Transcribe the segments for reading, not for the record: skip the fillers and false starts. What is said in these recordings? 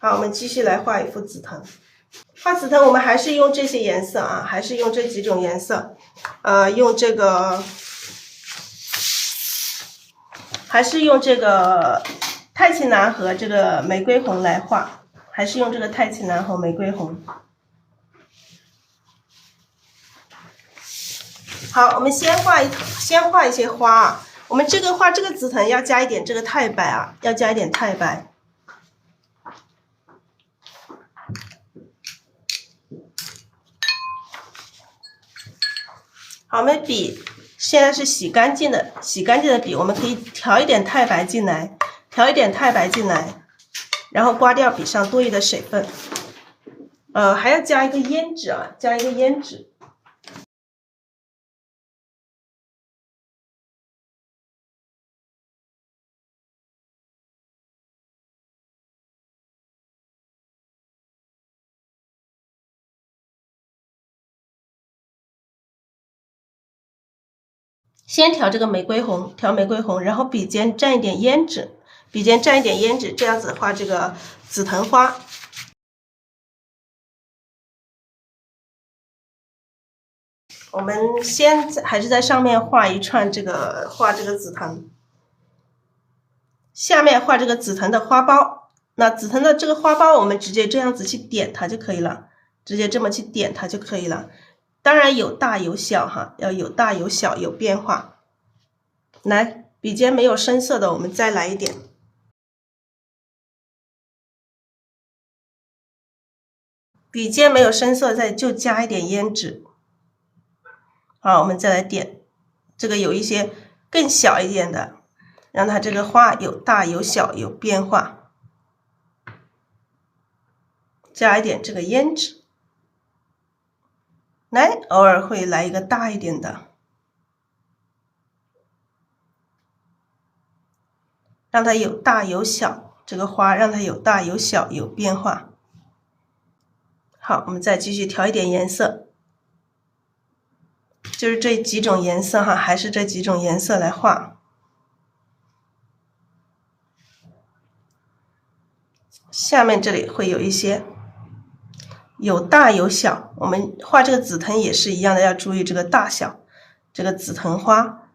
好，我们继续来画一幅紫藤。画紫藤我们还是用这些颜色啊，还是用这几种颜色，用这个，还是用这个太青蓝和这个玫瑰红来画，还是用这个太青蓝和玫瑰红。好，我们先画一些花啊。我们画这个紫藤要加一点这个太白啊，要加一点太白。好，我们笔现在是洗干净的笔，我们可以调一点太白进来，然后刮掉笔上多余的水分。还要加一个胭脂啊，先调这个玫瑰红，然后笔尖蘸一点胭脂，这样子画这个紫藤花。我们还是在上面画一串画这个紫藤，下面画这个紫藤的花苞。那紫藤的这个花苞，我们直接这样子去点它就可以了，直接这么去点它就可以了。当然有大有小哈，要有大有小，有变化。来，笔尖没有深色的，我们再来一点。笔尖没有深色，就加一点胭脂。好，我们再来点，这个有一些更小一点的，让它这个花有大有小，有变化。加一点这个胭脂。来，偶尔会来一个大一点的，让它有大有小，这个花让它有大有小，有变化。好，我们再继续调一点颜色，就是这几种颜色哈，还是这几种颜色来画。下面这里会有一些有大有小，我们画这个紫藤也是一样的，要注意这个大小。这个紫藤花，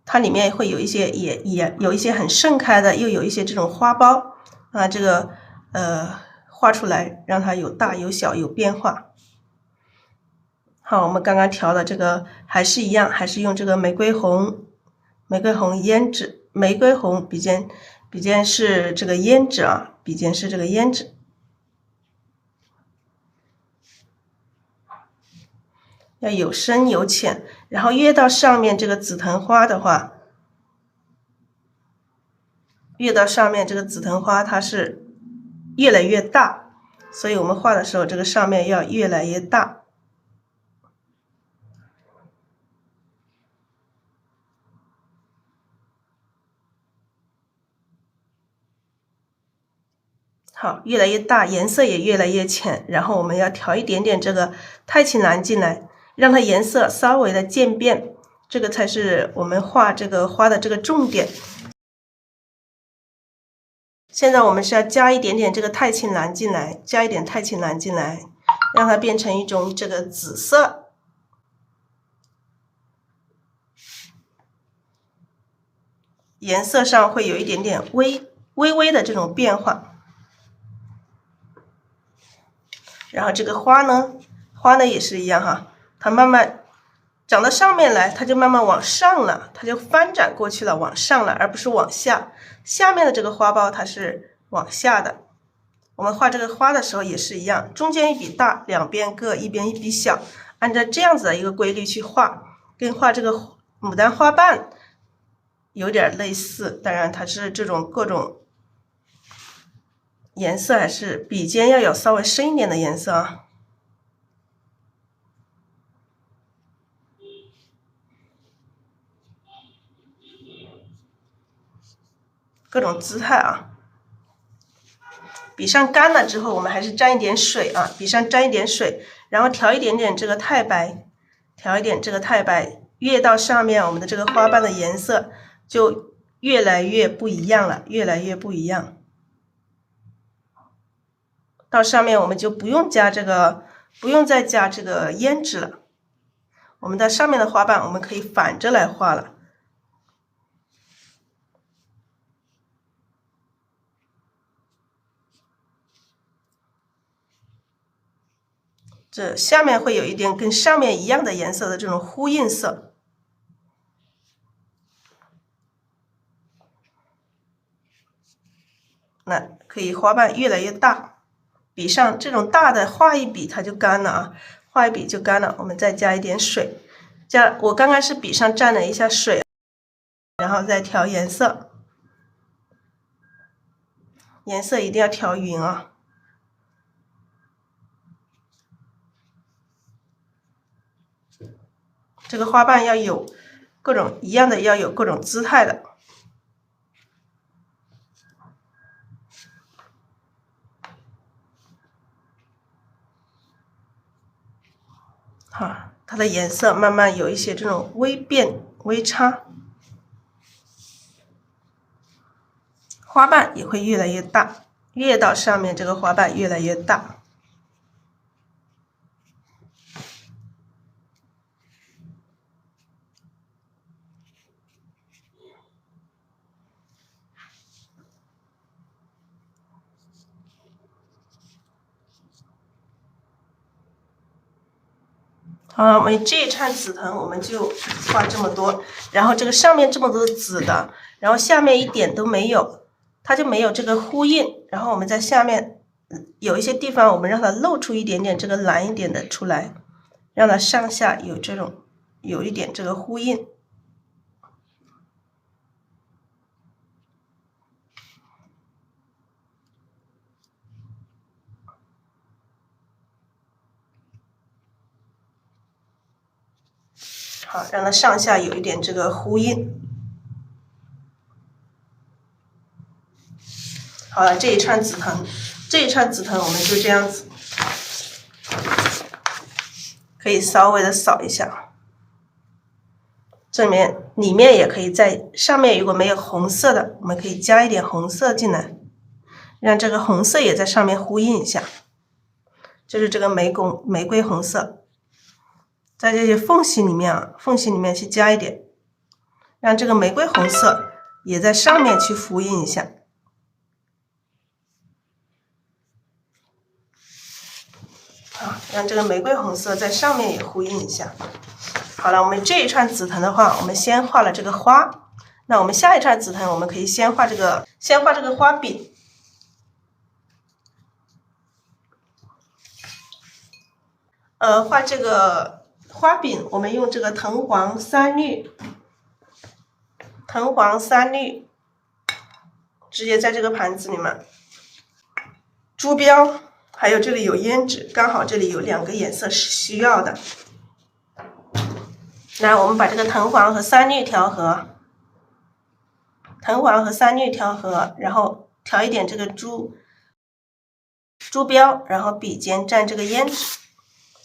它里面会有一些也有一些很盛开的，又有一些这种花苞啊，这个画出来让它有大有小，有变化。好，我们刚刚调的这个还是一样，还是用这个玫瑰红胭脂，玫瑰红笔尖是这个胭脂啊，笔尖是这个胭脂。要有深有浅，然后越到上面这个紫藤花的话，越到上面这个紫藤花它是越来越大，所以我们画的时候这个上面要越来越大。好，越来越大，颜色也越来越浅，然后我们要调一点点这个太青蓝进来，让它颜色稍微的渐变，这个才是我们画这个花的这个重点。现在我们是要加一点点这个太青蓝进来，让它变成一种这个紫色。颜色上会有一点点微微的这种变化。然后这个花呢也是一样哈，它慢慢长到上面来，它就慢慢往上了，它就翻展过去了，往上了，而不是往下。下面的这个花苞它是往下的。我们画这个花的时候也是一样，中间一笔大，两边各一边一笔小，按照这样子的一个规律去画，跟画这个牡丹花瓣有点类似，当然它是这种各种颜色，还是笔尖要有稍微深一点的颜色啊。各种姿态啊。笔上干了之后，我们还是沾一点水啊，然后调一点点这个太白，越到上面我们的这个花瓣的颜色就越来越不一样了，到上面我们就不用再加这个胭脂了。我们的上面的花瓣我们可以反着来画了。这下面会有一点跟上面一样的颜色的这种呼应色。那可以花瓣越来越大，笔上这种大的画一笔它就干了啊，画一笔就干了。我们再加一点水，我刚刚是笔上蘸了一下水，然后再调颜色，颜色一定要调匀啊。这个花瓣要有各种一样的，要有各种姿态的。好，它的颜色慢慢有一些这种微变、微差，花瓣也会越来越大，越到上面这个花瓣越来越大。好了，我们这一串紫藤我们就画这么多，然后这个上面这么多紫的，然后下面一点都没有，它就没有这个呼应。然后我们在下面有一些地方，我们让它露出一点点这个蓝一点的出来，让它上下有一点这个呼应。好，让它上下有一点这个呼应。好了，这一串紫藤我们就这样子，可以稍微的扫一下。里面也可以在上面，如果没有红色的，我们可以加一点红色进来，让这个红色也在上面呼应一下。就是这个玫瑰红色。在这些缝隙里面去加一点，让这个玫瑰红色也在上面去呼应一下。好，让这个玫瑰红色在上面也呼应一下。好了，我们这一串紫藤的话，我们先画了这个花。那我们下一串紫藤，我们可以先画这个花柄。画这个花柄，我们用这个藤黄三绿，直接在这个盘子里面。珠标，还有这里有胭脂，刚好这里有2个颜色是需要的。那我们把这个藤黄和三绿调和，然后调一点这个珠标，然后笔尖蘸这个胭脂，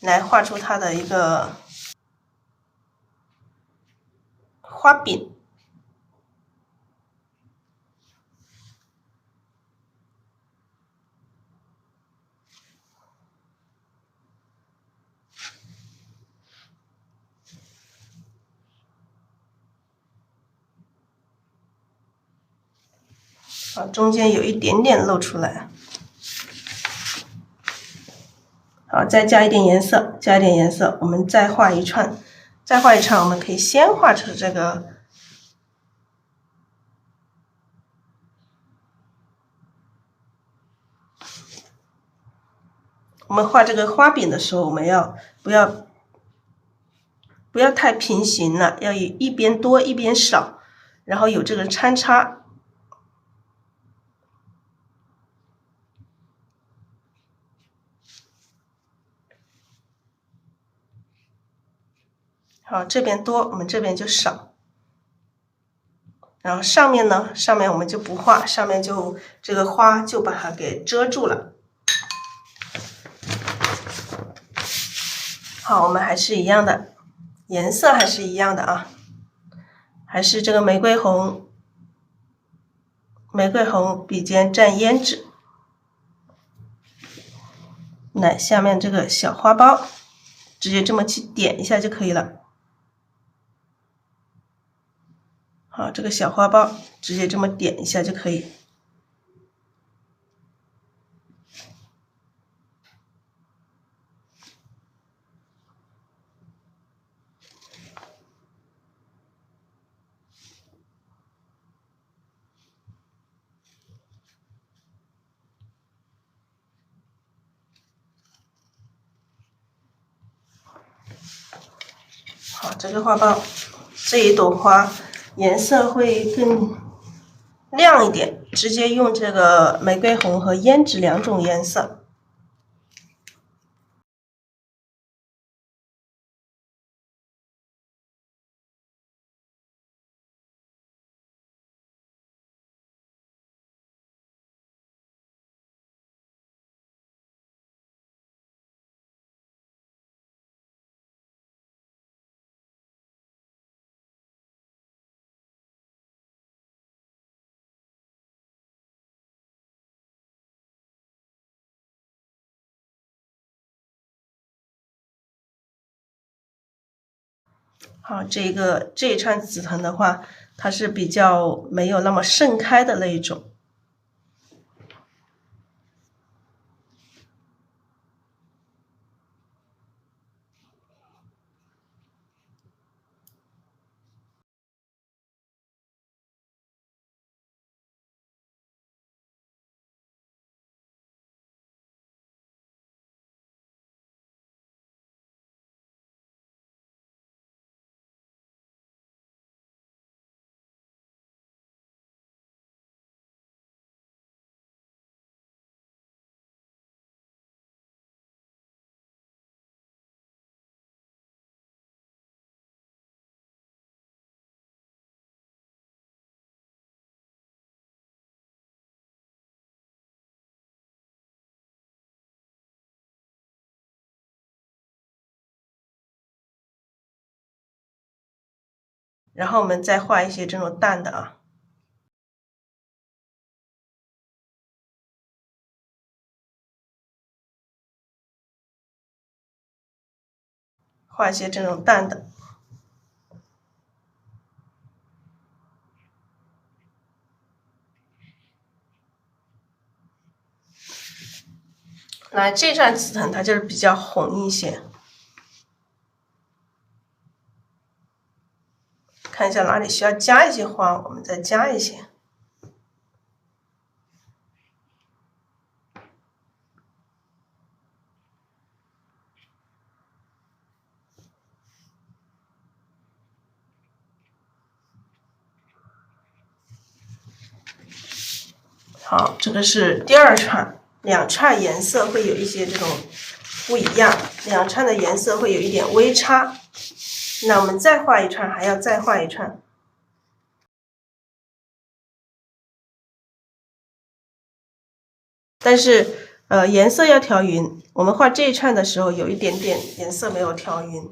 来画出它的一个花柄。好，中间有一点点露出来。好，再加一点颜色，我们再画一串，我们可以先画出这个。我们画这个花柄的时候，我们不要太平行了，要一边多一边少，然后有这个参差。好，这边多，我们这边就少。然后上面呢，我们就不画，上面就这个花就把它给遮住了。好，我们还是一样的，颜色还是一样的啊，还是这个玫瑰红，笔尖蘸胭脂。来，下面这个小花苞，直接这么去点一下就可以了。好，这个小花苞直接这么点一下就可以。好，这个花苞，这一朵花颜色会更亮一点，直接用这个玫瑰红和胭脂2种颜色。好，这一串紫藤的话，它是比较没有那么盛开的那一种。然后我们再画一些这种淡的啊，画一些这种淡的。来，这串紫藤它就是比较红一些，看一下哪里需要加一些花，我们再加一些。好，这个是第2串，2串颜色会有一些这种不一样，2串的颜色会有一点微差。那我们再画一串，还要再画一串。但是颜色要调匀，我们画这一串的时候有一点点颜色没有调匀，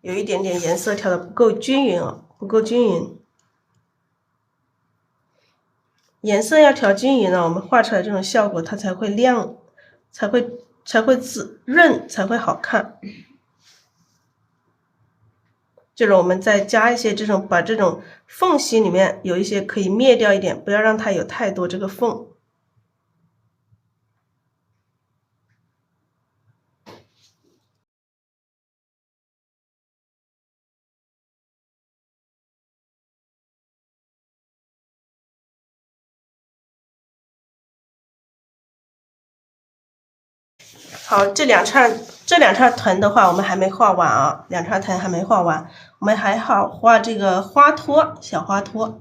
有一点点颜色调的不够均匀啊，不够均匀。颜色要调均匀了，我们画出来这种效果它才会亮，才会滋润，才会好看。就是我们再加一些这种，把这种缝隙里面有一些可以灭掉一点，不要让它有太多这个缝。好，这两串藤的话，我们还没画完啊，2串藤还没画完，我们还好画这个花托，小花托。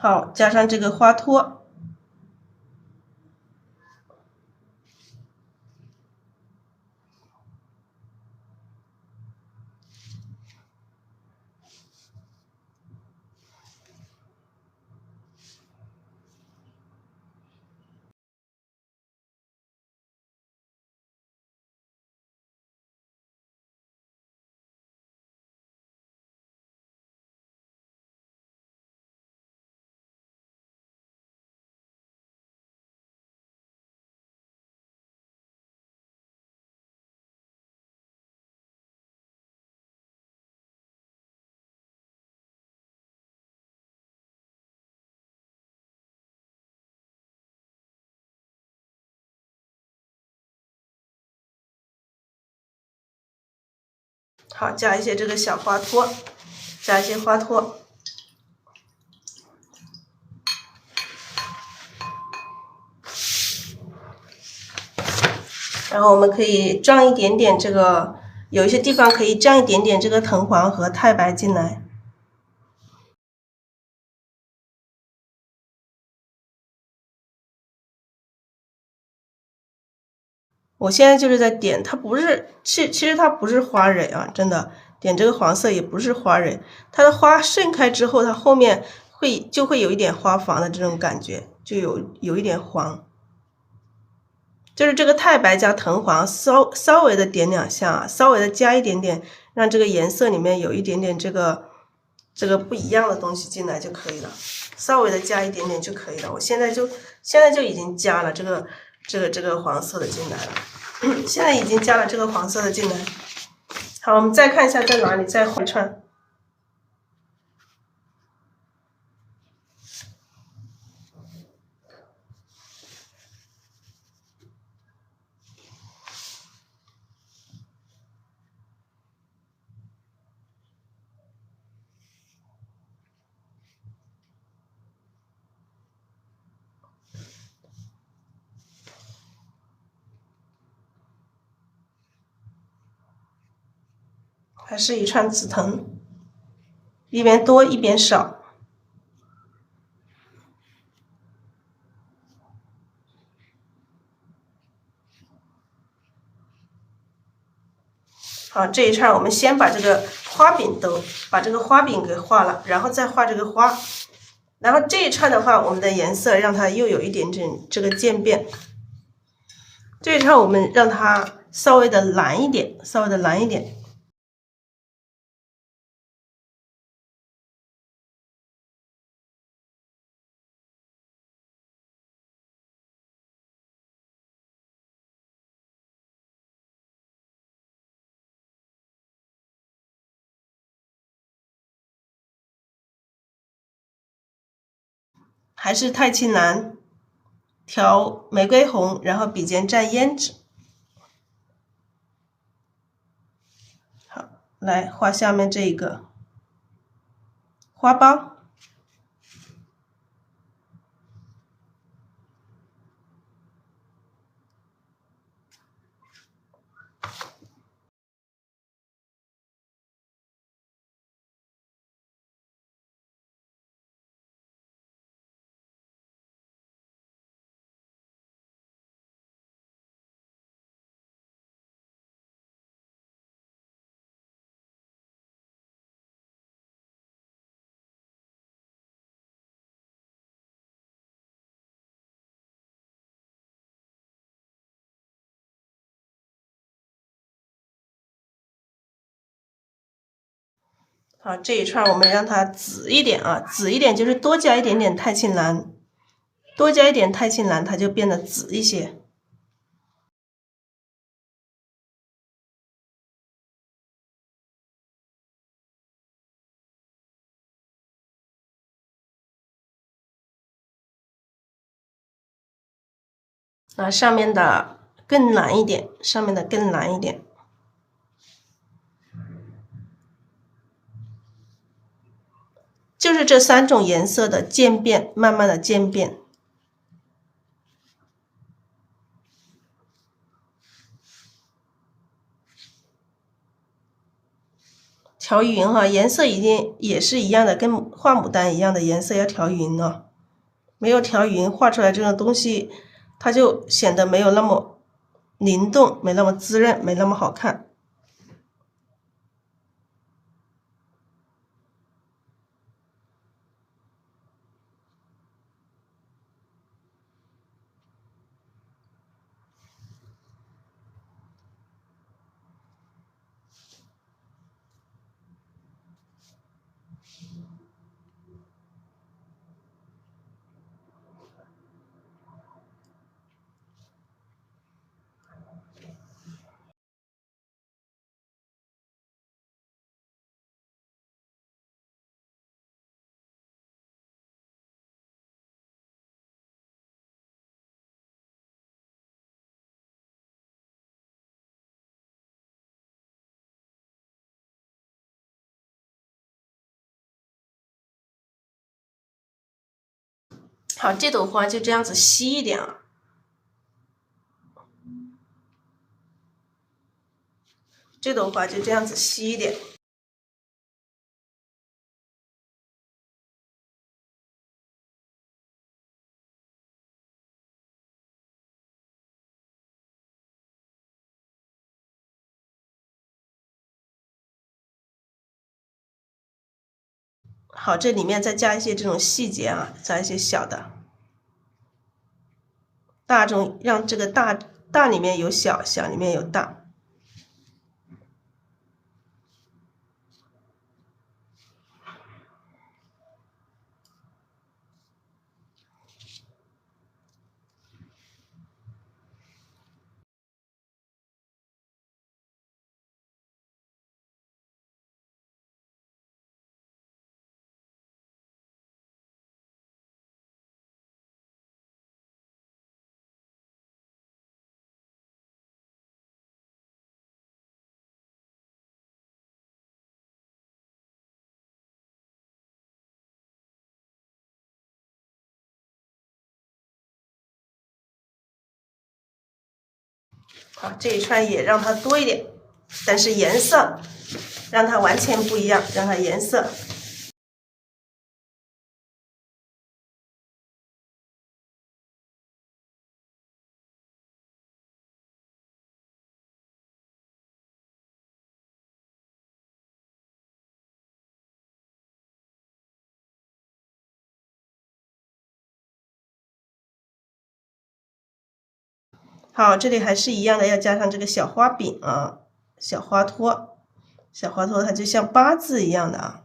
好，加上这个花托。好，加一些这个小花托，加一些花托。然后我们可以装一点点这个，有一些地方可以降一点点这个藤黄和太白进来。我现在就是在点，它不是，其实它不是花蕊啊，真的点这个黄色也不是花蕊，它的花盛开之后，它后面就会有一点花房的这种感觉，就有一点黄。就是这个太白加藤黄稍微的点两下啊，稍微的加一点点，让这个颜色里面有一点点这个不一样的东西进来就可以了，稍微的加一点点就可以了。我现在就已经加了这个黄色的进来了，现在已经加了这个黄色的进来。好，我们再看一下在哪里再画一串。还是一串紫藤，一边多一边少。好，这一串我们先把这个花柄给画了，然后再画这个花。然后这一串的话，我们的颜色让它又有一点点这个渐变。这一串我们让它稍微的蓝一点，稍微的蓝一点。还是太青蓝，调玫瑰红，然后笔尖蘸胭脂。好，来画下面这一个花苞。好，这一串我们让它紫一点啊，紫一点就是多加一点点太青蓝，多加一点太青蓝，它就变得紫一些。那上面的更蓝一点，上面的更蓝一点。就是这3种颜色的渐变，慢慢的渐变。调匀哈，颜色已经也是一样的，跟画牡丹一样的颜色要调匀了。没有调匀，画出来这种东西，它就显得没有那么灵动，没那么滋润，没那么好看。好，这朵花就这样子稀一点啊，这朵花就这样子稀一点。好，这里面再加一些这种细节啊，加一些小的，大中让这个大里面有小，小里面有大。好，这一串也让它多一点，但是颜色让它完全不一样，让它颜色。好，这里还是一样的，要加上这个小花柄啊，小花托，小花托它就像八字一样的啊。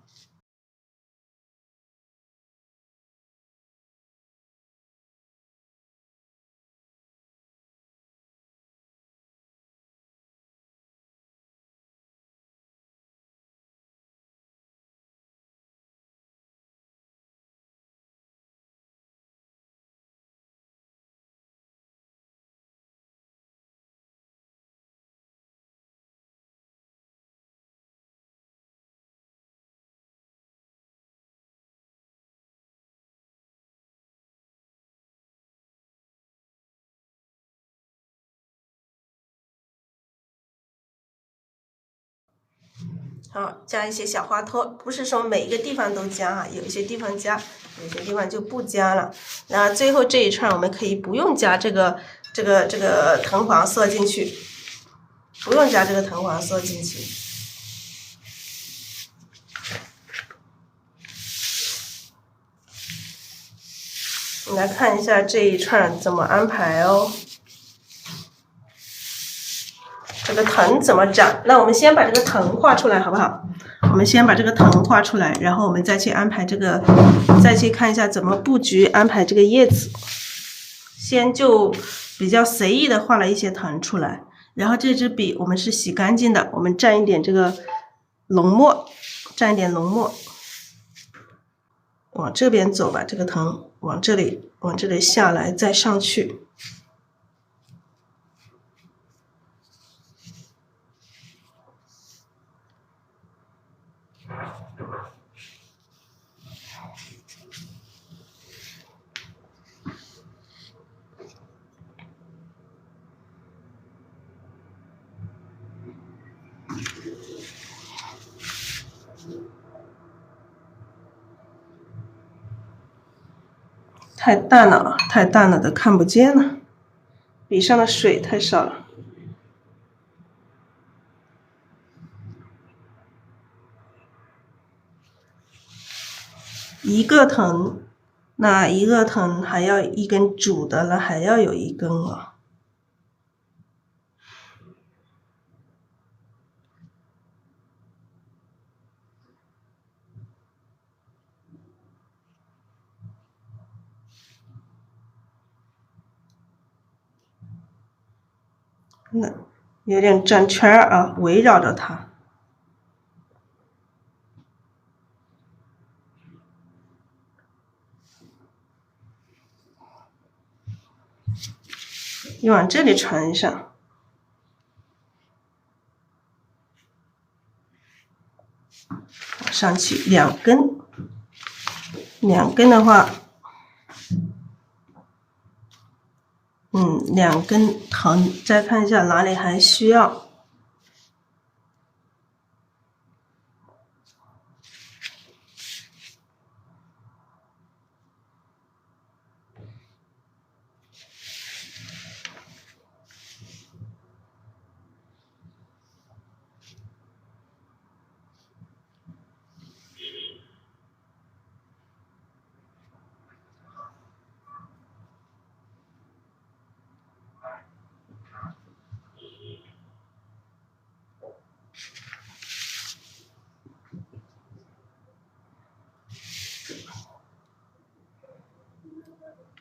好，加一些小花托，不是说每一个地方都加啊，有一些地方加，有些地方就不加了。那最后这一串我们可以不用加这个藤黄色进去，不用加这个藤黄色进去。你来看一下这一串怎么安排哦。这个藤怎么长？那我们先把这个藤画出来，好不好？我们先把这个藤画出来，然后我们再去安排这个，再去看一下怎么布局安排这个叶子。先就比较随意的画了一些藤出来，然后这支笔我们是洗干净的，我们蘸一点这个浓墨，蘸一点浓墨，往这边走吧，这个藤往这里下来，再上去。太淡了，太淡了都看不见了，笔上的水太少了。一个藤，那一个藤还要一根主的了，还要有一根啊。那有点转圈啊，围绕着它。你往这里传上，往上去2根，2根的话，2根藤，再看一下哪里还需要。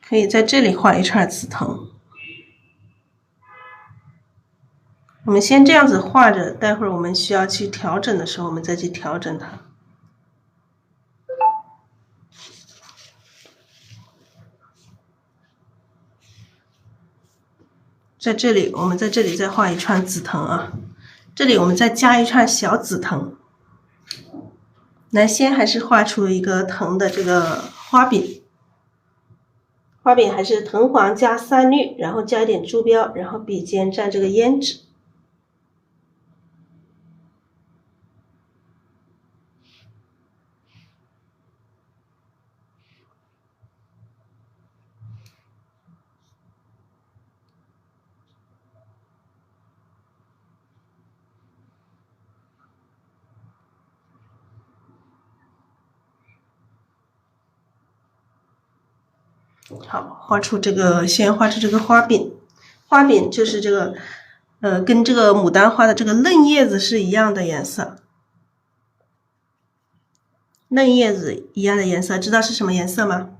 可以在这里画一串紫藤。我们先这样子画着，待会儿我们需要去调整的时候，我们再去调整它。在这里，我们在这里再画一串紫藤啊，这里我们再加一串小紫藤。来，先还是画出一个藤的这个花柄。花柄还是藤黄加3绿，然后加一点珠标，然后笔尖蘸这个胭脂。好，画出这个，先画出这个花柄。花柄就是这个，跟这个牡丹花的这个嫩叶子是一样的颜色。嫩叶子一样的颜色，知道是什么颜色吗？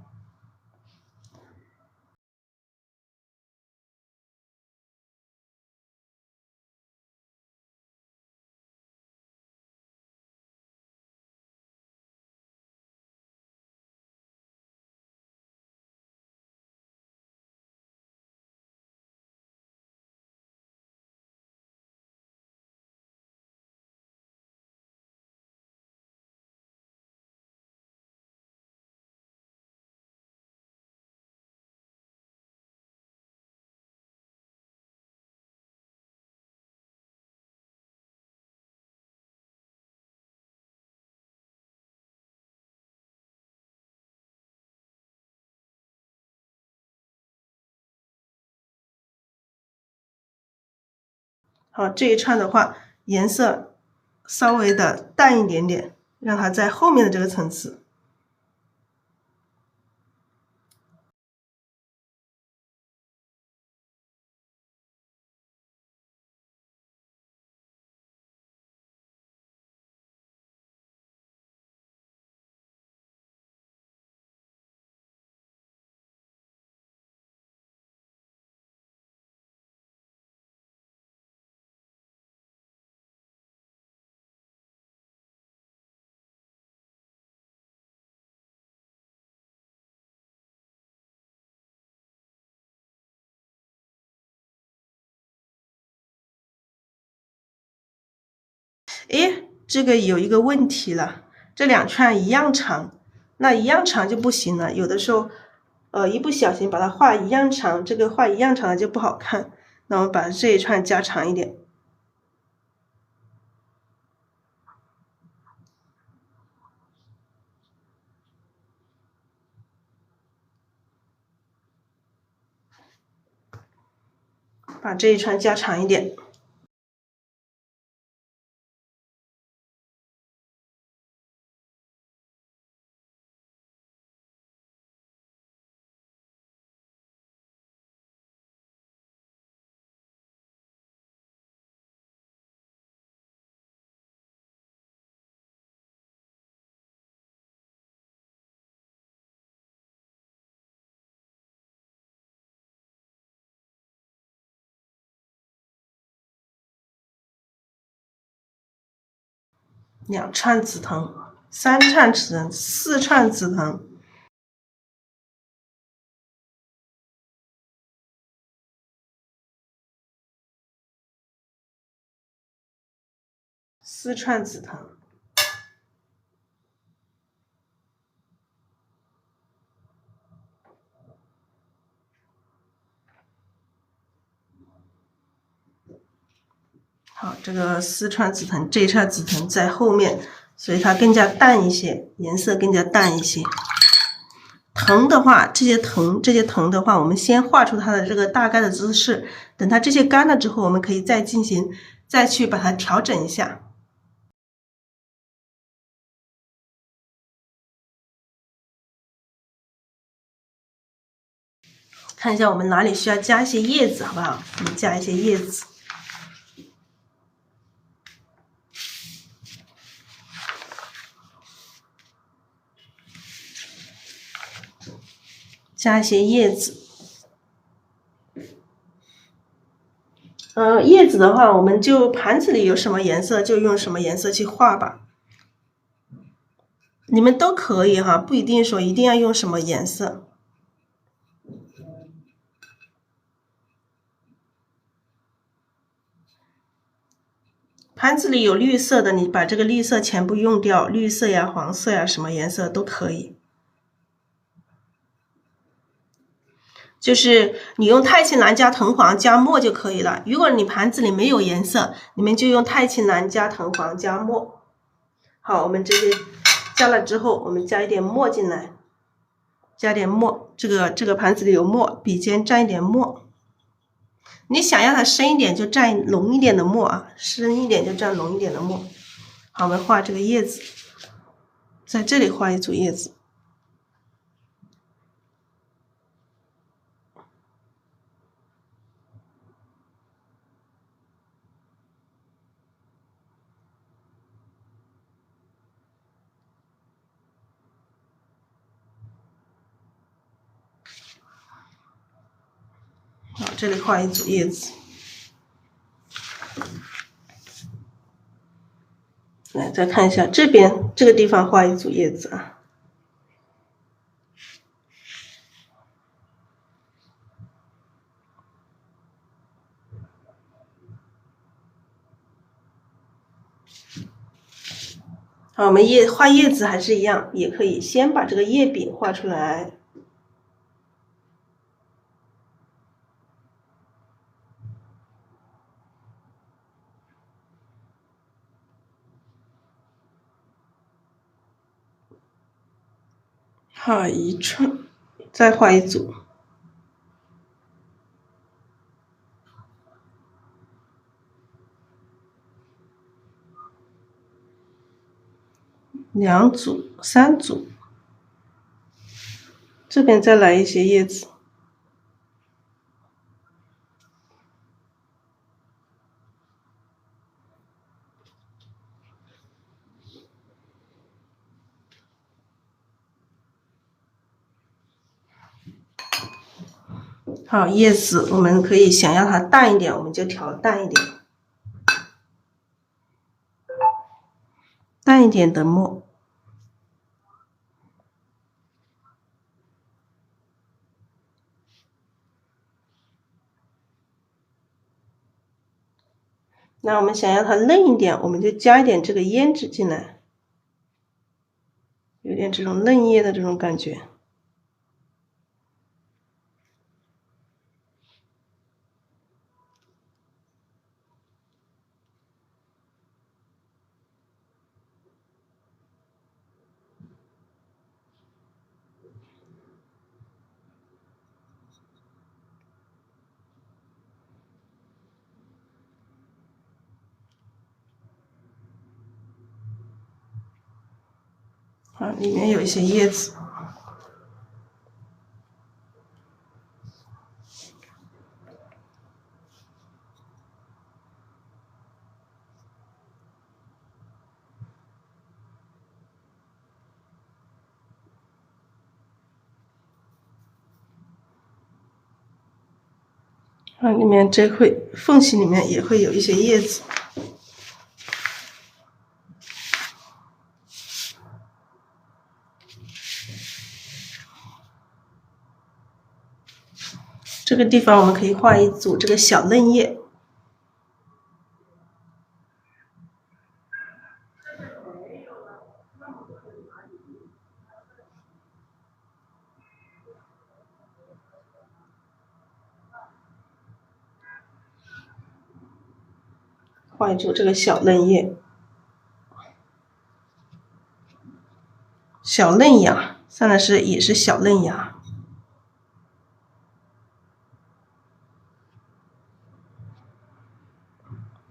好，这一串的话，颜色稍微的淡一点点，让它在后面的这个层次。诶，这个有一个问题了，这2串一样长，那一样长就不行了。有的时候，一不小心把它画一样长，这个画一样长的就不好看。那我们把这一串加长一点。把这一串加长一点。2串紫藤，3串紫藤，4串紫藤，4串紫藤。好，这个4串紫藤，这一串紫藤在后面，所以它更加淡一些，颜色更加淡一些。藤的话，这些藤的话，我们先画出它的这个大概的姿势，等它这些干了之后，我们可以再去把它调整一下。看一下我们哪里需要加一些叶子，好不好？我们加一些叶子。加一些叶子。叶子的话，我们就盘子里有什么颜色就用什么颜色去画吧。你们都可以哈，不一定说一定要用什么颜色。盘子里有绿色的，你把这个绿色全部用掉，绿色呀、黄色呀，什么颜色都可以。就是你用太青蓝加藤黄加墨就可以了。如果你盘子里没有颜色，你们就用太青蓝加藤黄加墨。好，我们这些加了之后，我们加一点墨进来，加点墨。这个盘子里有墨，笔尖蘸一点墨。你想要它深一点，就蘸浓一点的墨啊；深一点就蘸浓一点的墨。好，我们画这个叶子，在这里画一组叶子。好，这里画一组叶子。来，再看一下这边这个地方画一组叶子啊。好，我们画叶子还是一样，也可以先把这个叶柄画出来。好，1串，再画一组。2组、3组，这边再来一些叶子。好，叶子我们可以想要它淡一点，我们就调淡一点，淡一点的墨。那我们想要它嫩一点，我们就加一点这个胭脂进来，有点这种嫩叶的这种感觉。啊，里面有一些叶子。啊，里面缝隙里面也会有一些叶子。这个地方我们可以画一组这个小嫩叶。画一组这个小嫩叶，小嫩芽，上来也是小嫩芽。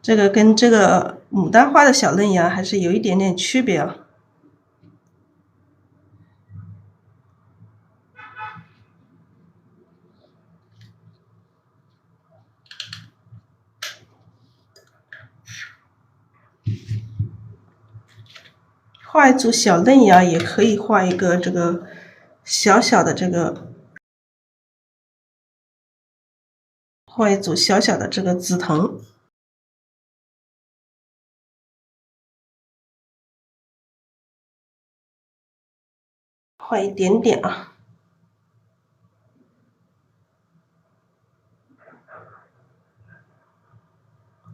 这个跟这个牡丹花的小嫩芽还是有一点点区别啊。画一组小嫩芽，也可以画一个这个小小的这个，画一组小小的这个紫藤。画一点点啊，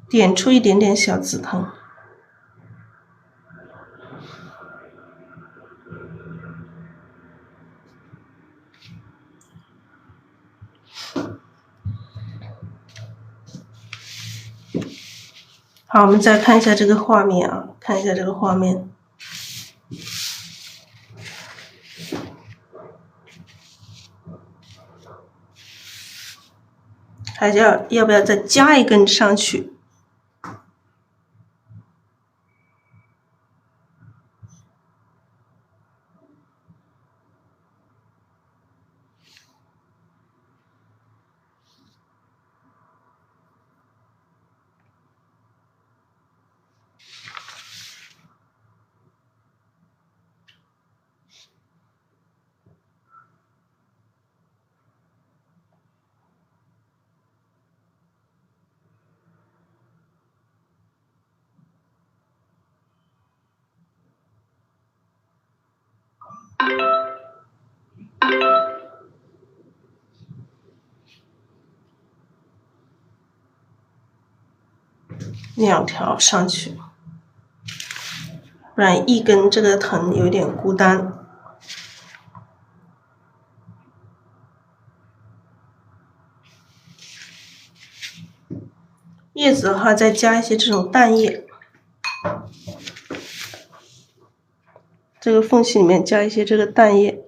点出一点点小紫藤。好，我们再看一下这个画面啊，看一下这个画面。还要不要再加一根上去？2条上去，不然一根这个藤有点孤单。叶子的话，再加一些这种淡叶，这个缝隙里面加一些这个淡叶。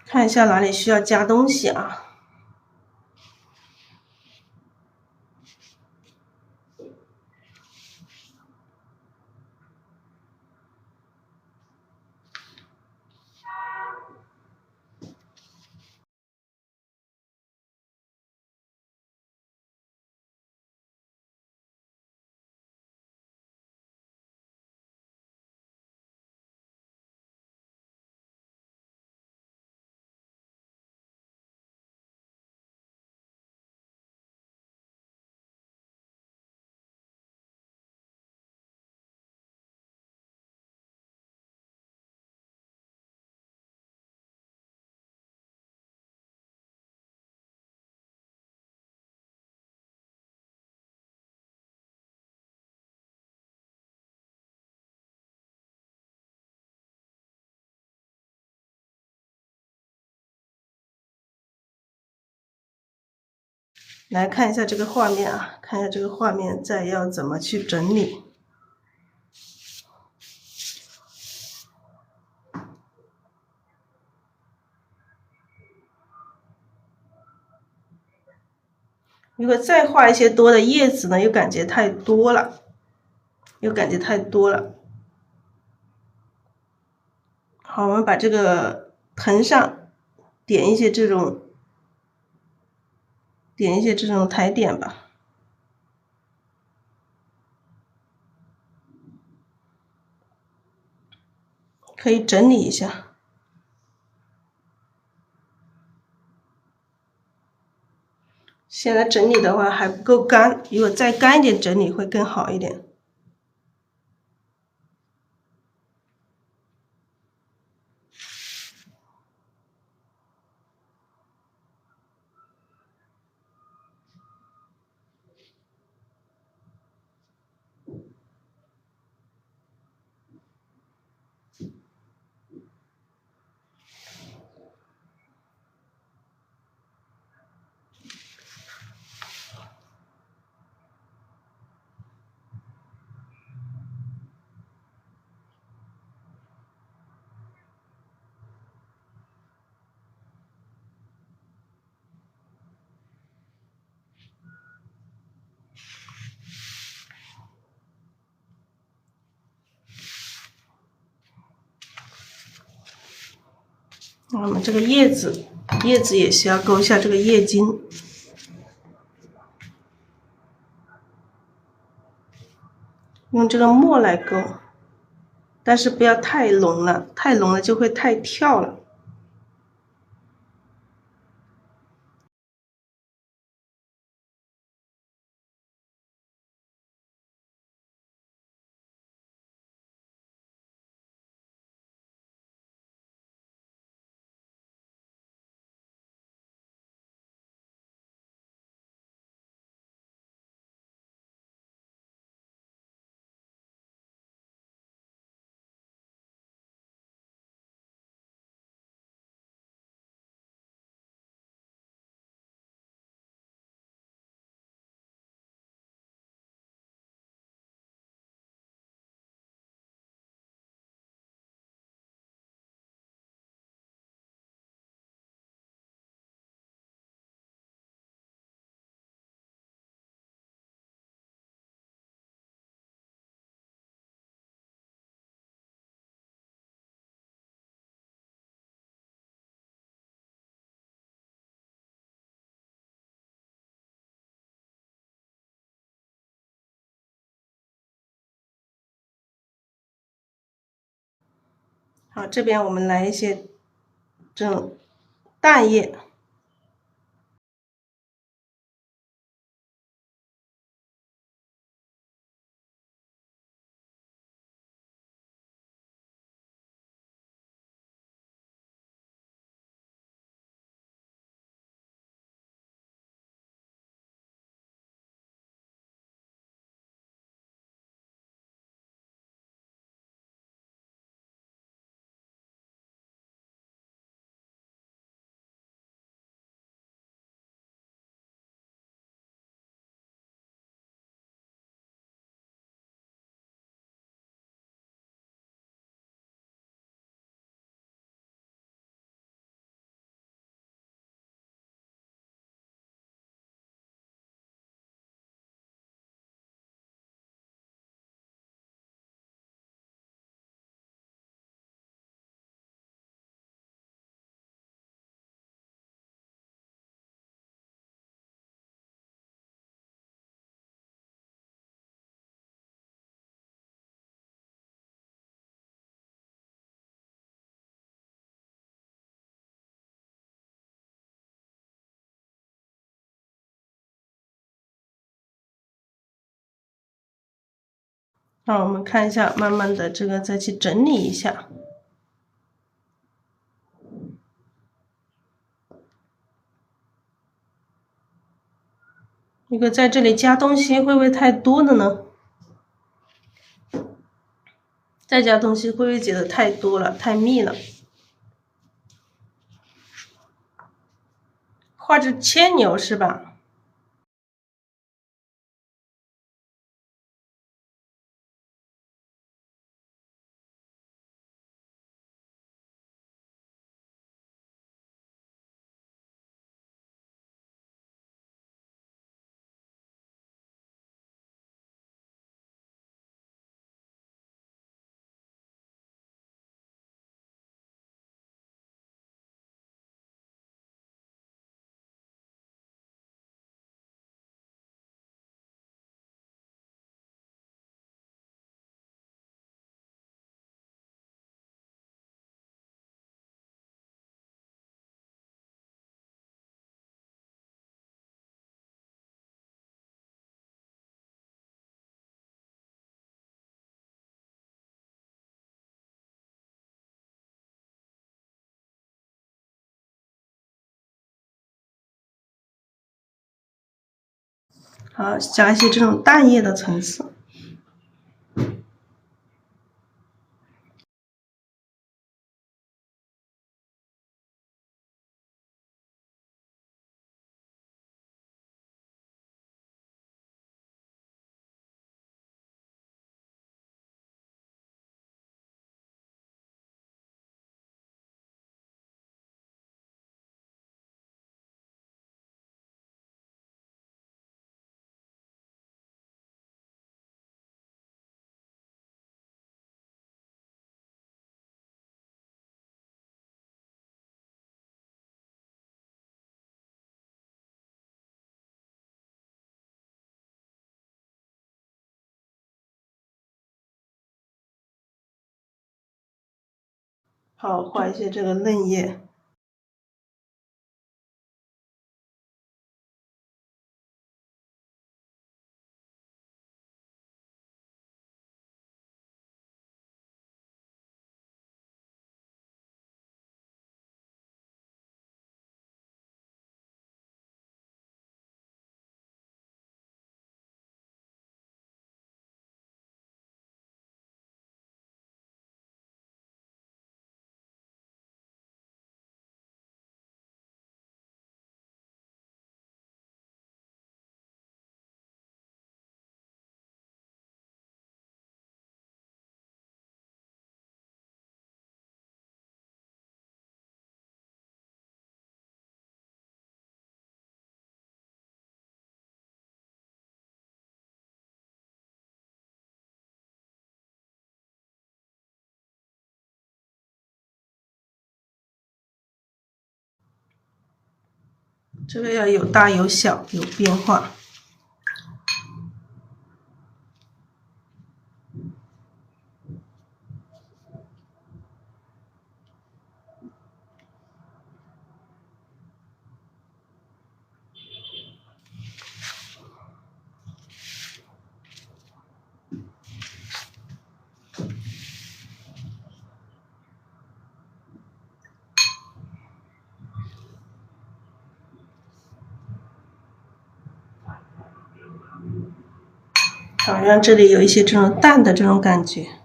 看一下哪里需要加东西啊。来看一下这个画面啊，看一下这个画面再要怎么去整理。如果再画一些多的叶子呢，又感觉太多了，好，我们把这个藤上点一些这种苔点吧，可以整理一下。现在整理的话还不够干，如果再干一点整理会更好一点。我们这个叶子也需要勾一下这个叶茎，用这个墨来勾，但是不要太浓了，太浓了就会太跳了。好，这边我们来一些这种淡叶。那我们看一下，慢慢的这个再去整理一下。如果在这里加东西，会不会太多了呢？再加东西会不会觉得太多了，太密了？画只牵牛是吧？好，加一些这种淡叶的层次。好，画一些这个嫩叶。这个要有大有小，有变化。好，让这里有一些这种淡的这种感觉，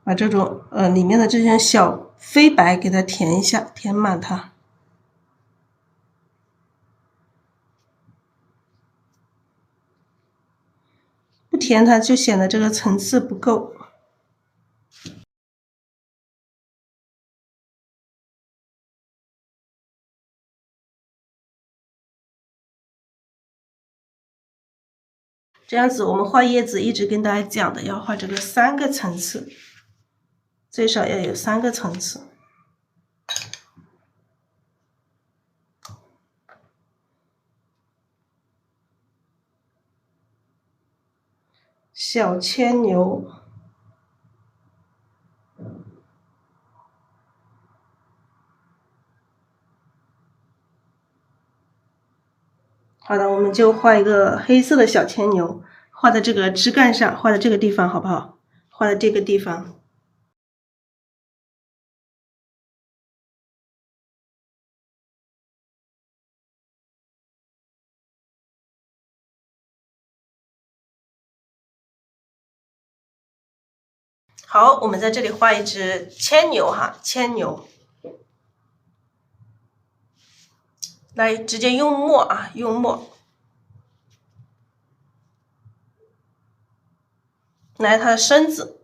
把这种里面的这些小飞白给它填一下，填满它。不填它就显得这个层次不够。这样子，我们画叶子一直跟大家讲的，要画这个3个层次，最少要有3个层次。小牵牛，好的，我们就画一个黑色的小牵牛，画在这个枝干上，画在这个地方，好不好？画在这个地方。好，我们在这里画一只牵牛哈，牵牛。来，直接用墨啊，用墨。来，它的身子。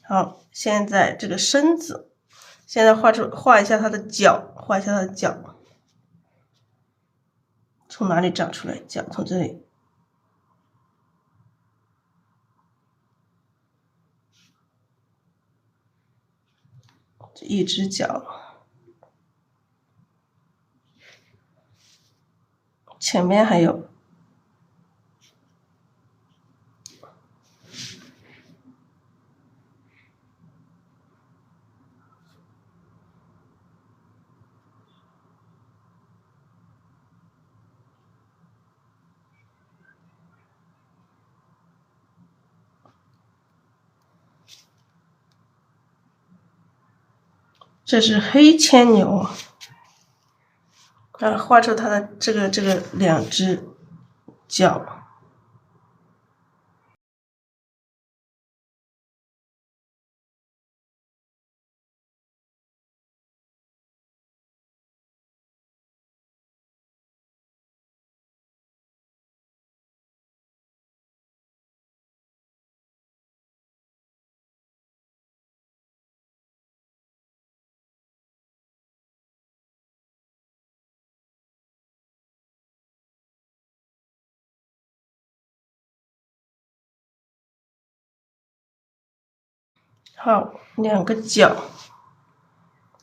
好，现在这个身子，现在画一下它的脚，画一下它的脚，从哪里长出来？脚从这里。这一只脚，前面还有。这是黑牵牛，画出它的这个两只脚。好，两个脚，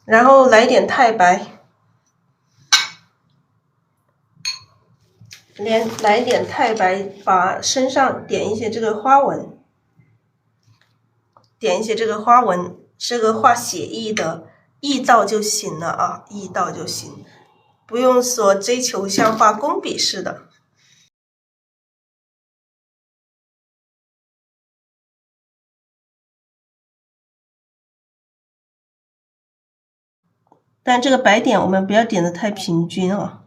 然后来点太白，来一点太白，把身上点一些这个花纹，点一些这个花纹，是个画写意的意道就行了啊，意道就行，不用说追求像画工笔似的。但这个白点我们不要点的太平均啊，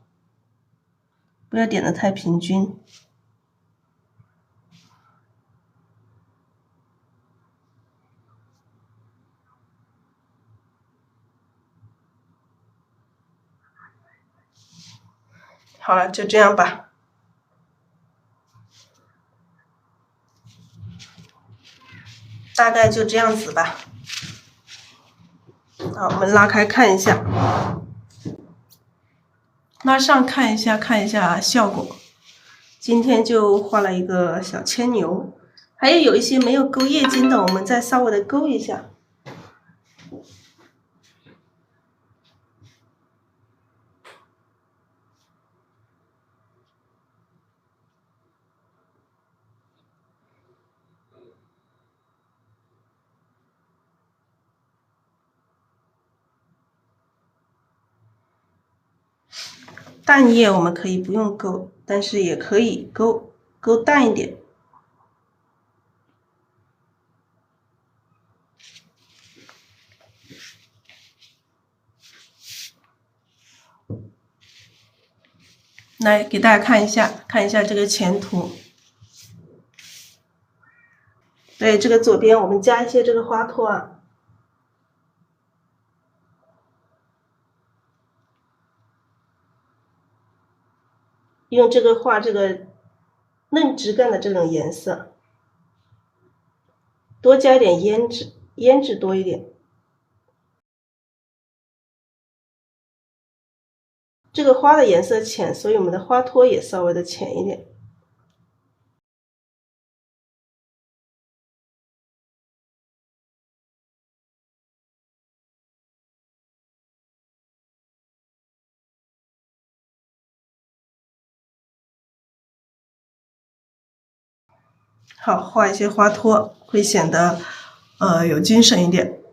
不要点的太平均。好了，就这样吧。大概就这样子吧。好，我们拉开看一下，拉上看一下，看一下效果。今天就画了一个小牵牛，还有一些没有勾叶筋的，我们再稍微的勾一下。淡叶我们可以不用勾，但是也可以勾淡一点。来给大家看一下，这个前图。对，这个左边我们加一些这个花托啊，用这个画这个嫩枝干的这种颜色，多加一点胭脂，胭脂多一点。这个花的颜色浅，所以我们的花托也稍微的浅一点。好，画一些花托会显得有精神一点。